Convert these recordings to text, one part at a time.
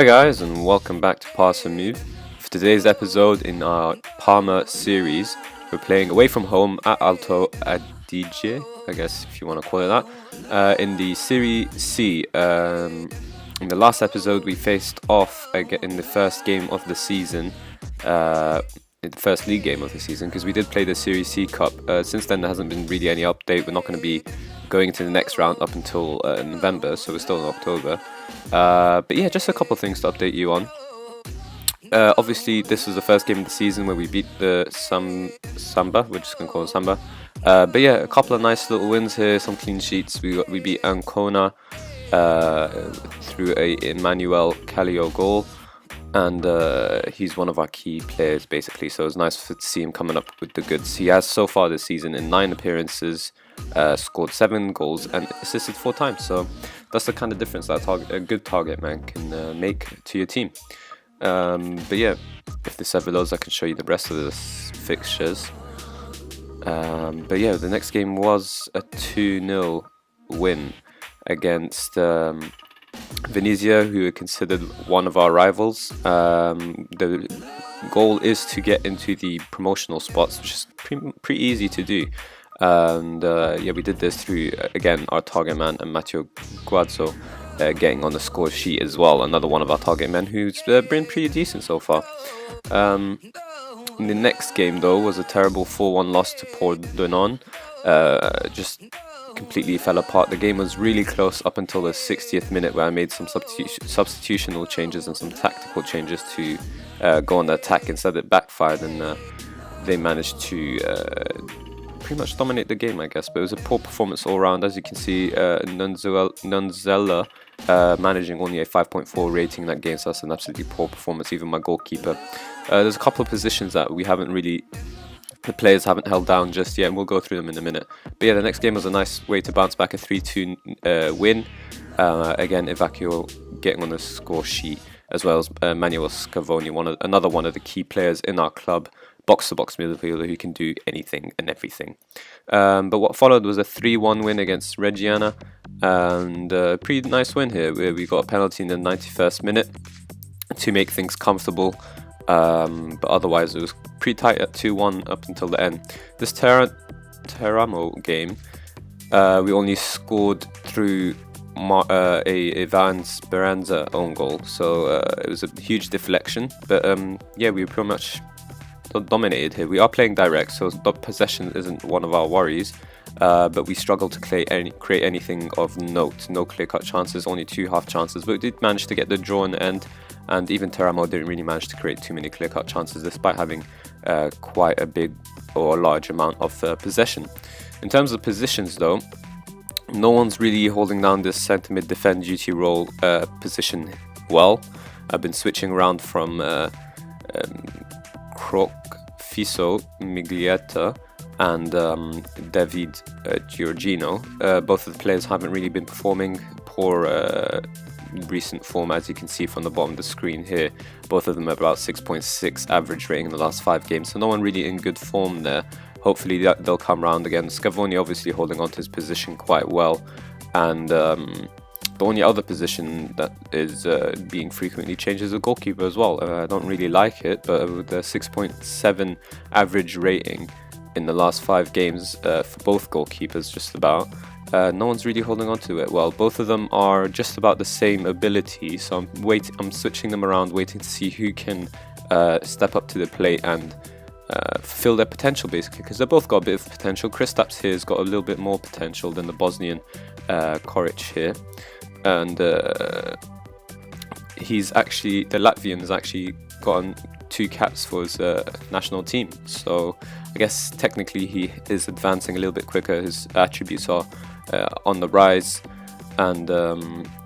Hi guys, and welcome back to Pass and Move. For today's episode in our Parma series, we're playing away from home at Alto Adige, I guess if you want to call it that, in the Serie C. In the last episode, we faced off in the first game of the season, in the first league game of the season, because we did play the Serie C Cup. Since then, there hasn't been really any update. We're not going to be going into the next round up until November, so we're still in October. But yeah, just a couple of things to update you on. Obviously, this was the first game of the season where we beat the Samba. We're just going to call it Samba. But yeah, a couple of nice little wins here, some clean sheets. We beat Ancona through a Emmanuel Callio goal. And he's one of our key players, basically. So it's nice to see him coming up with the goods. He has so far this season in 9 appearances, scored 7 goals and assisted 4 times. So that's the kind of difference that a good target man can make to your team. But yeah, if this ever loads, I can show you the rest of the fixtures. But yeah, the next game was a 2-0 win against Venezia, who are considered one of our rivals. The goal is to get into the promotional spots, which is pretty easy to do. And yeah, we did this through, again, our target man and Matteo Guazzo getting on the score sheet as well. Another one of our target men who's been pretty decent so far. The next game, though, was a terrible 4-1 loss to Pordenone. Just completely fell apart. The game was really close up until the 60th minute, where I made some substitutional changes and some tactical changes to go on the attack. Instead, it backfired, and they managed to pretty much dominate the game, I guess. But it was a poor performance all round. As you can see, Nunzella managing only a 5.4 rating in that game, so that's an absolutely poor performance. Even my goalkeeper. There's a couple of positions that the players haven't held down just yet, and we'll go through them in a minute. But yeah, the next game was a nice way to bounce back, a 3-2 win. Again, Ivacchio getting on the score sheet, as well as Manuel Scavoni, another one of the key players in our club, box-to-box midfielder who can do anything and everything. But what followed was a 3-1 win against Reggiana, and a pretty nice win here, where we got a penalty in the 91st minute to make things comfortable. But otherwise, it was pretty tight at 2-1 up until the end. This Teramo game, we only scored through a Ivan Speranza own goal, so it was a huge deflection. But yeah, we pretty much dominated here. We are playing direct, so possession isn't one of our worries. But we struggled to create anything of note. No clear-cut chances, only 2 half chances. But we did manage to get the draw in the end. And even Teramo didn't really manage to create too many clear-cut chances, despite having quite a big or large amount of possession. In terms of positions, though, no one's really holding down this centre mid defend duty role position well. I've been switching around from Fiso Miglietta and David Giorgino. Both of the players haven't really been performing. Poor recent form, as you can see from the bottom of the screen here. Both of them have about 6.6 average rating in the last 5 games, so no one really in good form there. Hopefully they'll come round again. Scavoni obviously holding on to his position quite well, and the only other position that is being frequently changed is the goalkeeper as well. I don't really like it, but with the 6.7 average rating in the last 5 games for both goalkeepers, just about, no one's really holding on to it well. Both of them are just about the same ability, so I'm switching them around, waiting to see who can step up to the plate and fulfill their potential, basically, because they've both got a bit of potential. Kristaps here has got a little bit more potential than the Bosnian Koric here, and the Latvian has actually gotten 2 caps for his national team, so I guess technically he is advancing a little bit quicker. His attributes are on the rise, and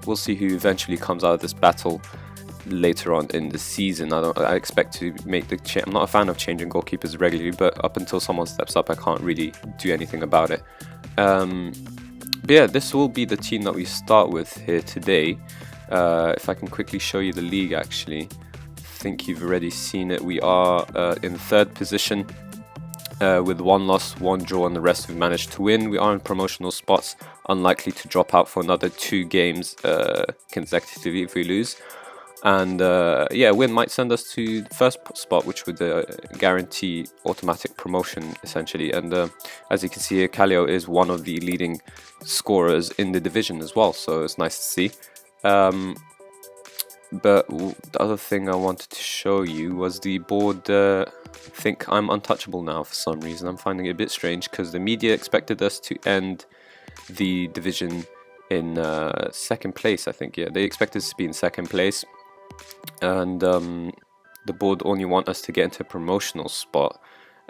we'll see who eventually comes out of this battle later on in the season. I expect to make the change. I'm not a fan of changing goalkeepers regularly, but up until someone steps up, I can't really do anything about it. But yeah, this will be the team that we start with here today. If I can quickly show you the league, actually. I think you've already seen it. We are in 3rd position with 1 loss, 1 draw, and the rest we've managed to win. We are in promotional spots, unlikely to drop out for another 2 games consecutively if we lose. And yeah, win might send us to the first spot, which would guarantee automatic promotion essentially. And as you can see here, Kallio is one of the leading scorers in the division as well, so it's nice to see. But the other thing I wanted to show you was the board. I think I'm untouchable now for some reason. I'm finding it a bit strange because the media expected us to end the division in second place, I think. Yeah, they expected us to be in second place, and the board only want us to get into a promotional spot.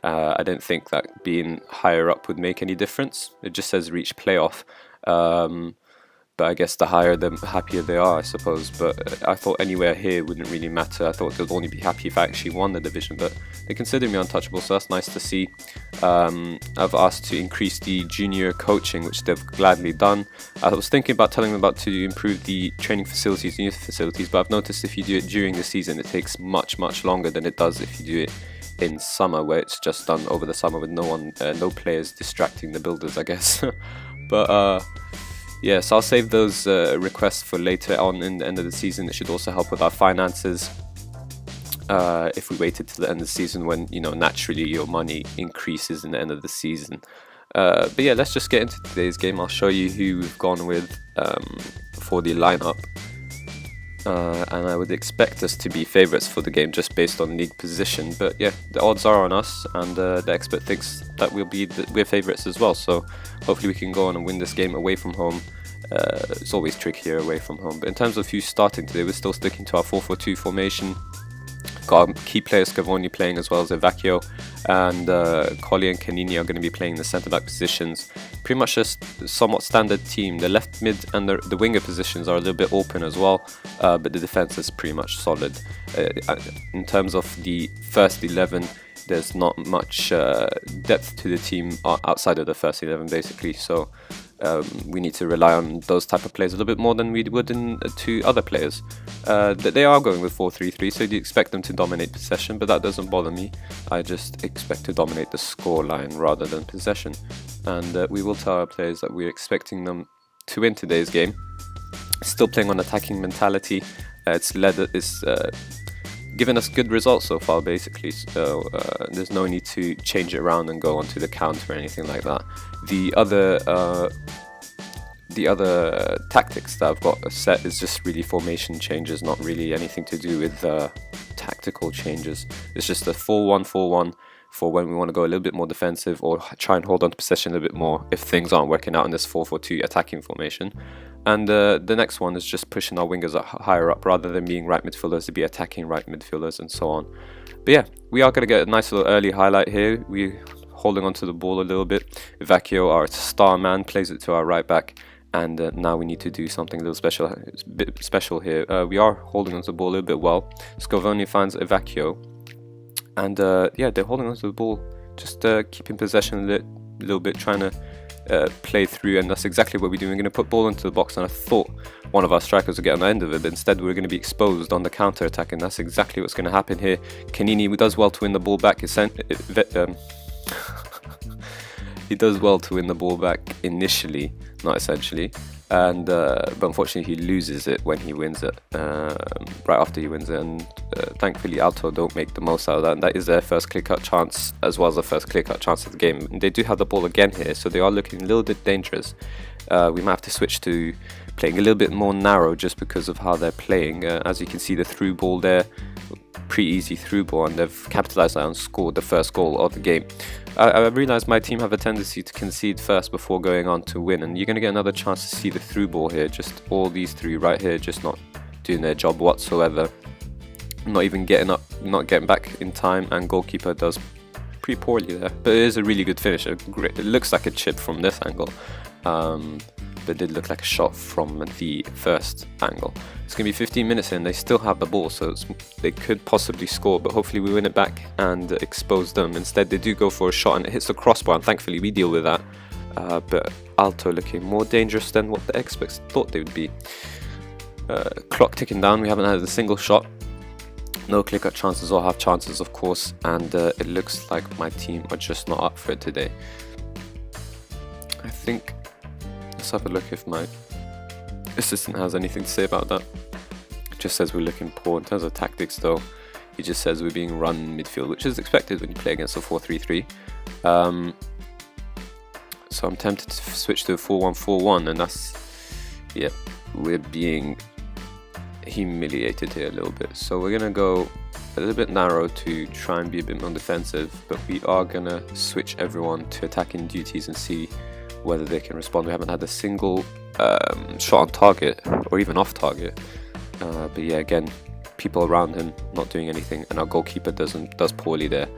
I don't think that being higher up would make any difference. It just says reach playoff. But I guess the higher, the happier they are, I suppose. But I thought anywhere here wouldn't really matter. I thought they'd only be happy if I actually won the division. But they consider me untouchable, so that's nice to see. I've asked to increase the junior coaching, which they've gladly done. I was thinking about telling them about to improve the training facilities and youth facilities, but I've noticed if you do it during the season, it takes much longer than it does if you do it in summer, where it's just done over the summer with no players distracting the builders, I guess. But yeah, so I'll save those requests for later on in the end of the season. It should also help with our finances if we waited till the end of the season, when, you know, naturally your money increases in the end of the season. But yeah, let's just get into today's game. I'll show you who we've gone with for the lineup. And I would expect us to be favourites for the game just based on league position. But yeah, the odds are on us, and the expert thinks that we're favourites as well. So hopefully we can go on and win this game away from home. It's always trickier away from home. But in terms of who's starting today, we're still sticking to our 4-4-2 formation. Got our key player Scavoni playing, as well as Evacchio, and Colli and Canini are going to be playing the centre-back positions. Pretty much just somewhat standard team. The left mid and the winger positions are a little bit open as well, but the defence is pretty much solid. In terms of the first 11, there's not much depth to the team outside of the first 11, basically. So we need to rely on those type of players a little bit more than we would to other players. They are going with 4-3-3, so you expect them to dominate possession, but that doesn't bother me. I just expect to dominate the scoreline rather than possession. And we will tell our players that we're expecting them to win today's game. Still playing on attacking mentality. It's given us good results so far, basically, so there's no need to change it around and go onto the counter or anything like that. The other tactics that I've got set is just really formation changes, not really anything to do with tactical changes. It's just a 4-1-4-1 for when we want to go a little bit more defensive or try and hold on to possession a little bit more if things aren't working out in this 4-4-2 attacking formation. And the next one is just pushing our wingers higher up, rather than being right midfielders to be attacking right midfielders and so on. But yeah, we are going to get a nice little early highlight here. We're holding onto the ball a little bit. Evacchio, our star man, plays it to our right back. And now we need to do something a little special here. We are holding onto the ball a little bit well. Scavoni finds Evacchio. And yeah, they're holding onto the ball, just keeping possession a little bit, trying to play through, and that's exactly what we do. We're going to put ball into the box, and I thought one of our strikers would get on the end of it, but instead we're going to be exposed on the counter attack, and that's exactly what's going to happen here. Canini does well to win the ball back. He does well to win the ball back initially, not essentially, and but unfortunately he loses it when he wins it, right after he wins it, and thankfully Alto don't make the most out of that, and that is their first clear-cut chance, as well as the first clear-cut chance of the game. And they do have the ball again here, so they are looking a little bit dangerous. We might have to switch to playing a little bit more narrow just because of how they're playing. As you can see, the through ball there, pretty easy through ball, and they've capitalized on and scored the first goal of the game. I realised my team have a tendency to concede first before going on to win, and you're going to get another chance to see the through ball here. Just all these three right here just not doing their job whatsoever, not even getting up, not getting back in time, and goalkeeper does pretty poorly there. But it is a really good finish. It looks like a chip from this angle, but it did look like a shot from the first angle. It's going to be 15 minutes in, they still have the ball, so they could possibly score, but hopefully we win it back and expose them. Instead, they do go for a shot, and it hits the crossbar, and thankfully we deal with that. But Alto looking more dangerous than what the experts thought they would be. Clock ticking down, we haven't had a single shot. No clear-cut chances or half chances, of course, and it looks like my team are just not up for it today. I think, let's have a look if my assistant has anything to say about that. just says we're looking poor. In terms of tactics though, he just says we're being run midfield, which is expected when you play against a 4-3-3. So I'm tempted to switch to a 4-1-4-1, and that's, yeah, we're being humiliated here a little bit. So we're gonna go a little bit narrow to try and be a bit more defensive, but we are gonna switch everyone to attacking duties and see whether they can respond. We haven't had a single shot on target or even off target, but yeah, again, people around him not doing anything, and our goalkeeper does poorly there.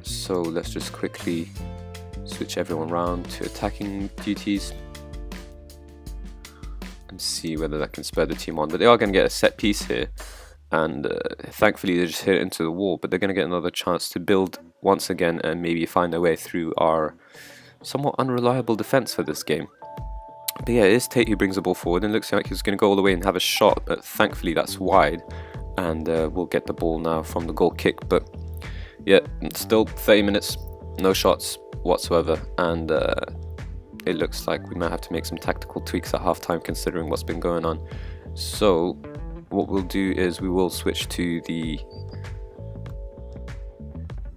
So let's just quickly switch everyone around to attacking duties and see whether that can spur the team on. But they are going to get a set piece here, and thankfully they just hit it into the wall, but they're going to get another chance to build once again and maybe find their way through our somewhat unreliable defense for this game. But yeah, it is Tate who brings the ball forward, and it looks like he's going to go all the way and have a shot, but thankfully that's wide, and we'll get the ball now from the goal kick. But yeah, still 30 minutes, no shots whatsoever, and it looks like we might have to make some tactical tweaks at halftime considering what's been going on. So what we'll do is we will switch to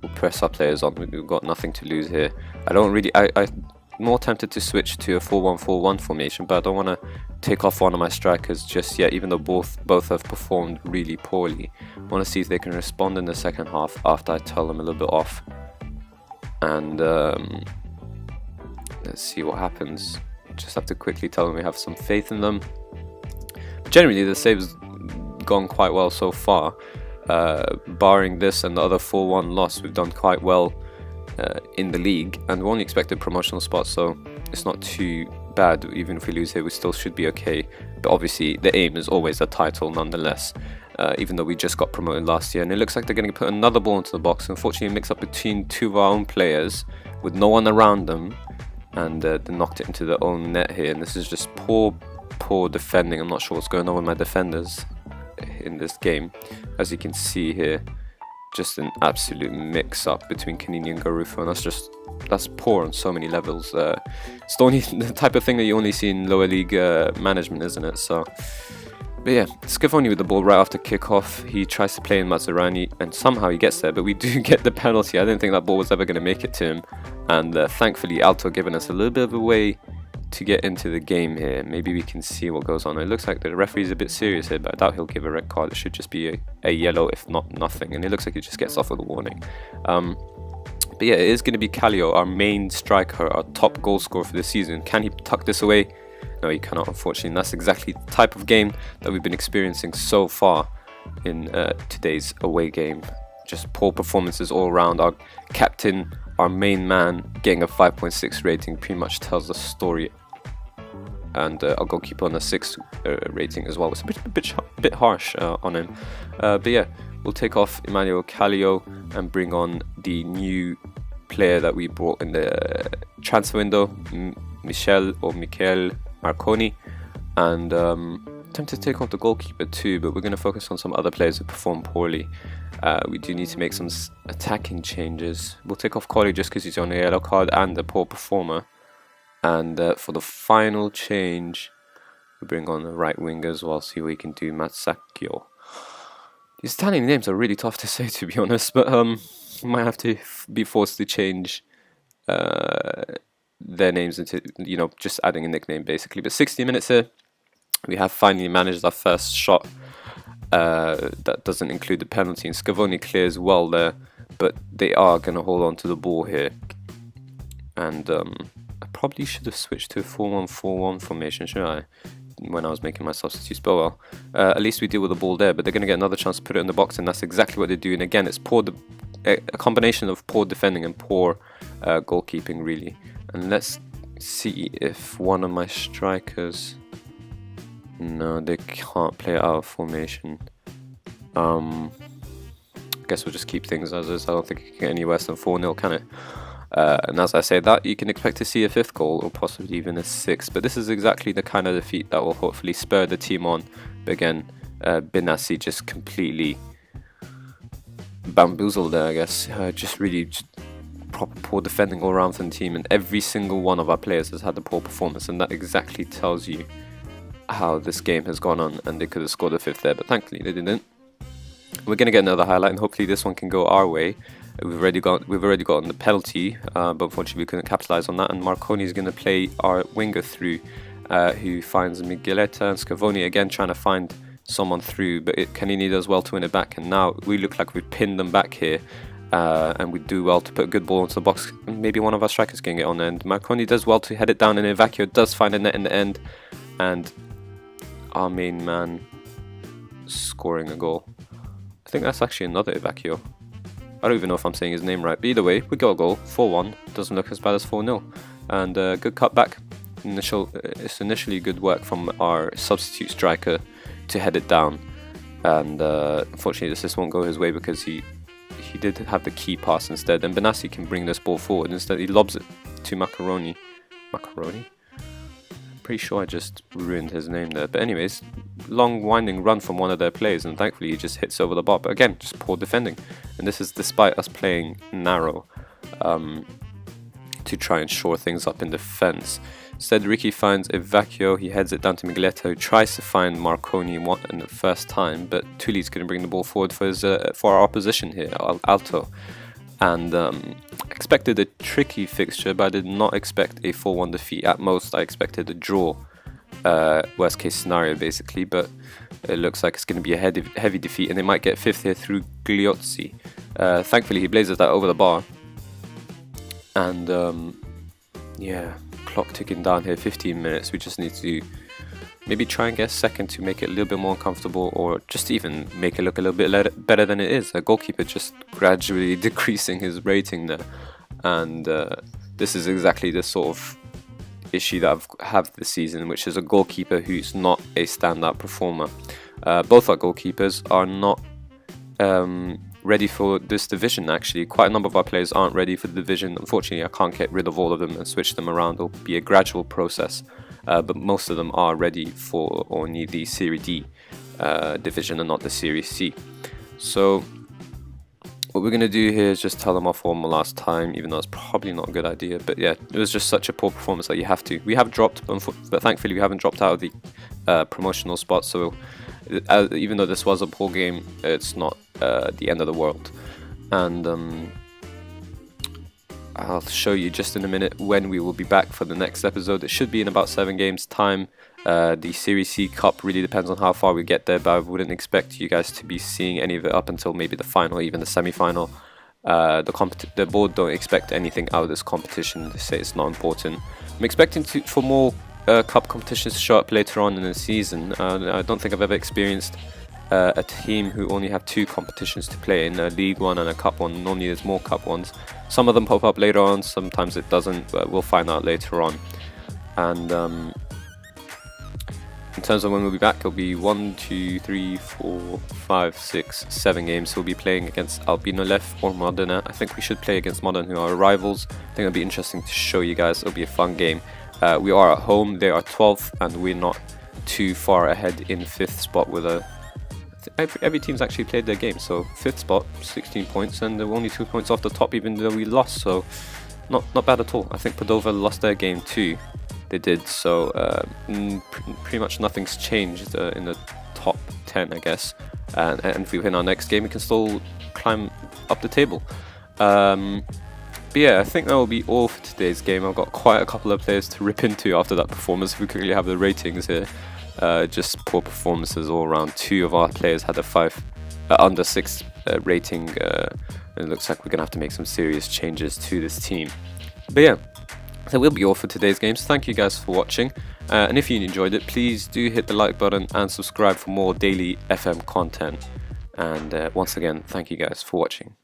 we'll press our players on. We've got nothing to lose here. I'm more tempted to switch to a 4-1-4-1 formation, but I don't want to take off one of my strikers just yet, even though both have performed really poorly. I want to see if they can respond in the second half after I tell them a little bit off, and let's see what happens. Just have to quickly tell them we have some faith in them. But generally the save's gone quite well so far, barring this and the other 4-1 loss. We've done quite well in the league, and we only expected promotional spots, so it's not too bad. Even if we lose here, we still should be okay, but obviously the aim is always a title nonetheless, even though we just got promoted last year. And it looks like they're going to put another ball into the box. Unfortunately, mix up between two of our own players with no one around them, and they knocked it into their own net here, and this is just poor defending. I'm not sure what's going on with my defenders in this game. As you can see here, just an absolute mix-up between Kanini and Garufo, and that's poor on so many levels. It's the type of thing that you only see in lower league management, isn't it? So, but yeah, Scavoni with the ball right after kickoff. He tries to play in Mazzarani, and somehow he gets there, but we do get the penalty. I didn't think that ball was ever going to make it to him, and thankfully Alto giving us a little bit of a way to get into the game here. Maybe we can see what goes on. It looks like the referee's a bit serious here, but I doubt he'll give a red card. It should just be a yellow, if not nothing, and it looks like he just gets off with a warning. But yeah, it is going to be Kallio, our main striker, our top goal scorer for the season. Can he tuck this away? No, he cannot, unfortunately, and that's exactly the type of game that we've been experiencing so far in today's away game. Just poor performances all around. Our captain, our main man, getting a 5.6 rating pretty much tells the story, and our goalkeeper on a 6 rating as well. It's a bit harsh on him, but yeah, we'll take off Emmanuel Kallio and bring on the new player that we brought in the transfer window, Michel Marconi, and tempted to take off the goalkeeper too, but we're going to focus on some other players who perform poorly. We do need to make some attacking changes. We'll take off Corey just because he's on a yellow card and a poor performer. And for the final change, we bring on the right winger as well, see what we can do. Matsakio. These Italian names are really tough to say, to be honest, but might have to be forced to change their names into, just adding a nickname basically. But 60 minutes here, we have finally managed our first shot. That doesn't include the penalty, and Scavoni clears well there, but they are going to hold on to the ball here. And I probably should have switched to a 4-1-4-1 formation, shouldn't I, when I was making my substitutes? But well, at least we deal with the ball there, but they're going to get another chance to put it in the box, and that's exactly what they do. And again, it's a combination of poor defending and poor goalkeeping, really. And let's see if one of my strikers... No, they can't play out of formation. I guess we'll just keep things as is. I don't think it can get any worse than 4-0, can it? And as I say that, you can expect to see a 5th goal, or possibly even a 6th. But this is exactly the kind of defeat that will hopefully spur the team on. But again, Benassi just completely bamboozled there, I guess. Just proper poor defending all around from the team, and every single one of our players has had a poor performance, and that exactly tells you how this game has gone on, and they could have scored a fifth there, but thankfully they didn't. We're gonna get another highlight, and hopefully this one can go our way. We've already gotten the penalty, but unfortunately we couldn't capitalize on that. And Marconi is gonna play our winger through, who finds Migueletta, and Scavoni again trying to find someone through, but Canini does well to win it back. And now we look like we've pinned them back here, and we do well to put a good ball into the box. Maybe one of our strikers can get on there. And Marconi does well to head it down, and Evacchio does find a net in the end, and our main man scoring a goal. I think that's actually another Evacchio. I don't even know if I'm saying his name right, but either way, we got a goal, 4-1. Doesn't look as bad as 4-0. And good cutback. It's initially good work from our substitute striker to head it down. And unfortunately, this assist won't go his way because he did have the key pass instead. And Benassi can bring this ball forward. Instead, he lobs it to Macaroni. Macaroni? Pretty sure I just ruined his name there, but anyways, long winding run from one of their players, and thankfully he just hits over the bar. But again, just poor defending, and this is despite us playing narrow to try and shore things up in defense. Instead, Ricky finds Evacchio. He heads it down to Migueletta, who tries to find Marconi in the first time, but Tuli's going to bring the ball forward for our opposition here, Alto. And I expected a tricky fixture, but I did not expect a 4-1 defeat. At most, I expected a draw, worst case scenario basically, but it looks like it's going to be a heavy defeat, and they might get fifth here through Gliozzi. Thankfully, he blazes that over the bar. And yeah, clock ticking down here, 15 minutes. We just need to maybe try and get a second to make it a little bit more uncomfortable, or just even make it look a little bit better than it is. A goalkeeper just gradually decreasing his rating there, and this is exactly the sort of issue that I have this season, which is a goalkeeper who's not a standout performer. Both our goalkeepers are not ready for this division. Actually, quite a number of our players aren't ready for the division. Unfortunately, I can't get rid of all of them and switch them around. It'll be a gradual process. But most of them are ready for only the Serie D division and not the Serie C. So what we're going to do here is just tell them off one more last time, even though it's probably not a good idea. But yeah, it was just such a poor performance that you have to. We have dropped, but thankfully we haven't dropped out of the promotional spot. So even though this was a poor game, it's not the end of the world. And I'll show you just in a minute when we will be back for the next episode. It should be in about 7 games time. The Serie C Cup really depends on how far we get there, but I wouldn't expect you guys to be seeing any of it up until maybe the final, even the semi-final. The board don't expect anything out of this competition. They say it's not important. I'm expecting for more cup competitions to show up later on in the season. I don't think I've ever experienced a team who only have 2 competitions to play in, a League One and a Cup One. Normally there's more Cup Ones. Some of them pop up later on, sometimes it doesn't, but we'll find out later on. And in terms of when we'll be back, it'll be 1, 2, 3, 4, 5, 6, 7 games. So we'll be playing against Albino Lef or Modena. I think we should play against Modena, who are our rivals. I think it'll be interesting to show you guys. It'll be a fun game. We are at home, they are 12th, and we're not too far ahead in 5th spot with every team's actually played their game. So 5th spot, 16 points, and they're only 2 points off the top, even though we lost. So not bad at all. I think Padova lost their game too. They did. So pretty much nothing's changed in the top 10, I guess. And if we win our next game, we can still climb up the table. But yeah, I think that will be all for today's game. I've got quite a couple of players to rip into after that performance. If we quickly have the ratings here. Just poor performances all around. 2 of our players had a under 6 rating. It looks like we're going to have to make some serious changes to this team. But yeah, that will be all for today's games. Thank you guys for watching. And if you enjoyed it, please do hit the like button and subscribe for more daily FM content. And once again, thank you guys for watching.